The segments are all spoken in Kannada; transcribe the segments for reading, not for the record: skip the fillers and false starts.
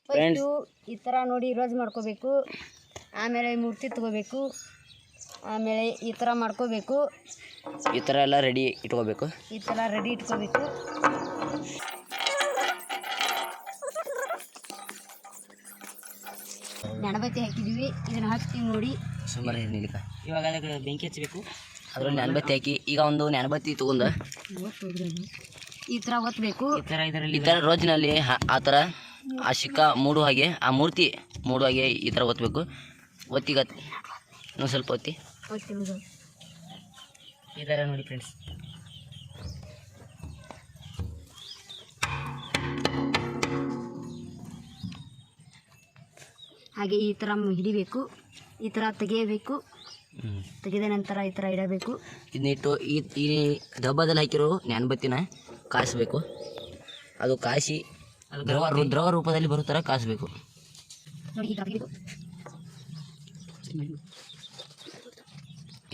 ಫಸ್ಟು ಈ ಥರ ನೋಡಿ ರೋಜ್ ಮಾಡ್ಕೋಬೇಕು, ಆಮೇಲೆ ಮೂರ್ತಿ ತಗೋಬೇಕು, ಆಮೇಲೆ ಈ ಥರ ಮಾಡ್ಕೋಬೇಕು, ಈ ಥರ ಎಲ್ಲ ರೆಡಿ ಇಟ್ಕೋಬೇಕು. ಈ ಥರ ರೆಡಿ ಇಟ್ಕೋಬೇಕು. ಗಣಪತಿ ಹಾಕಿದ್ವಿ, ಇದನ್ನು ಹಾಕ್ತೀವಿ ನೋಡಿ. ಸುಮಾರು ಏನಿಲ್ಲ. ಇವಾಗ ಅದಕ್ಕೆ ಬೆಂಕಿ ಹಚ್ಚಬೇಕು. ಅದರಲ್ಲಿ ನೆನಬತ್ತಿ ಹಾಕಿ ಈಗ ಒಂದು ನೆನಬತ್ತಿ ತಗೊಂಡು ಈ ಥರ ಒತ್ತಬೇಕು. ಈ ಥರ ರೋಜಿನಲ್ಲಿ ಆ ಥರ ಆ ಶಿಕ್ಕ ಮೂಡು ಹಾಗೆ ಆ ಮೂರ್ತಿ ಮೂಡು ಹಾಗೆ ಈ ಥರ ಒತ್ತಬೇಕು. ಒತ್ತಿಗತ್ತಿ ಇನ್ನೊಂದು ಸ್ವಲ್ಪ ಒತ್ತಿ ಈ ಥರ ನೋಡಿ ಫ್ರೆಂಡ್ಸ್. ಹಾಗೆ ಈ ಥರ ಹಿಡಿಬೇಕು, ಈ ಥರ ತೆಗೆಯಬೇಕು. ತೆಗೆದ ನಂತರ ಈ ಥರ ಇಡಬೇಕು. ಇದನ್ನಿಟ್ಟು ಈ ಡಬ್ಬದಲ್ಲಿ ಹಾಕಿರೋ ನೆನಬತ್ತಿನ ಕಾಯಿಸ್ಬೇಕು. ಅದು ಕಾಯಿಸಿ ಅದು ದ್ರವ ರೂಪದಲ್ಲಿ ಬರೋ ಥರ ಕಾಯಿಸ್ಬೇಕು.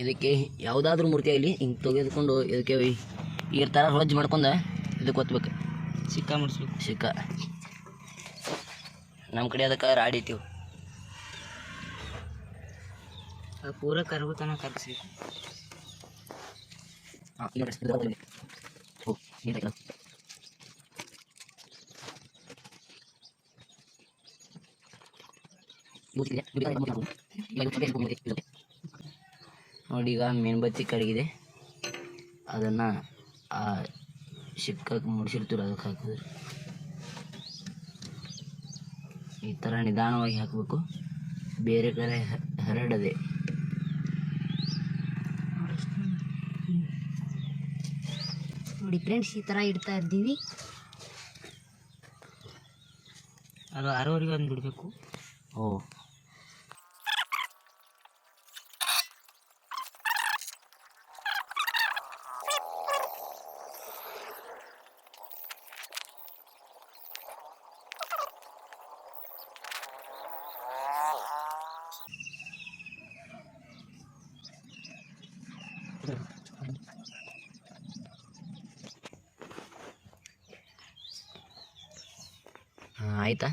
ಇದಕ್ಕೆ ಯಾವುದಾದ್ರೂ ಮೂರ್ತಿ ಆಗಲಿ ಹಿಂಗೆ ತೆಗೆದುಕೊಂಡು ಇದಕ್ಕೆ ಈ ಥರ ರೋಜ್ ಮಾಡ್ಕೊಂಡು ಇದಕ್ಕೆ ಒತ್ತಬೇಕು. ಸಿಕ್ಕ ಮುಡಿಸ್ಬೇಕು. ಸಿಕ್ಕ ನಮ್ಮ ಕಡೆ ಅದಕ್ಕೆ ರಾಡಿತೀವಿ. ಅದು ಪೂರ ಕರಗುತ್ತಾನ ಕರಗಿಸ್ಬೇಕು. ನೋಡಿ ಈಗ ಮೇಣಬತ್ತಿ ಕರಗಿದೆ, ಅದನ್ನು ಆ ಶಿಕ್ಕಕ್ಕೆ ಮುಡಿಸಿರ್ತೀರ ಅದಕ್ಕೆ ಹಾಕಿದ್ರೆ ಈ ಥರ ನಿಧಾನವಾಗಿ ಹಾಕಬೇಕು, ಬೇರೆ ಕಡೆ ಹರಡದೆ. ನೋಡಿ ಫ್ರೆಂಡ್ಸ್, ಈ ಥರ ಇಡ್ತಾ ಇದ್ದೀವಿ. ಅದು 6:30 ಒಂದು ಬಿಡಬೇಕು. ಓ ಆಯಿತಾ?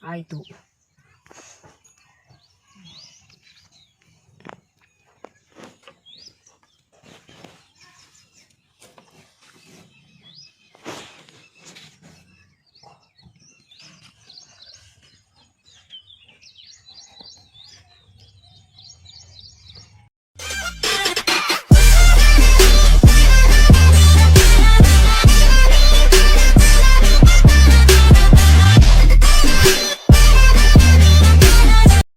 ಆಯಿತು.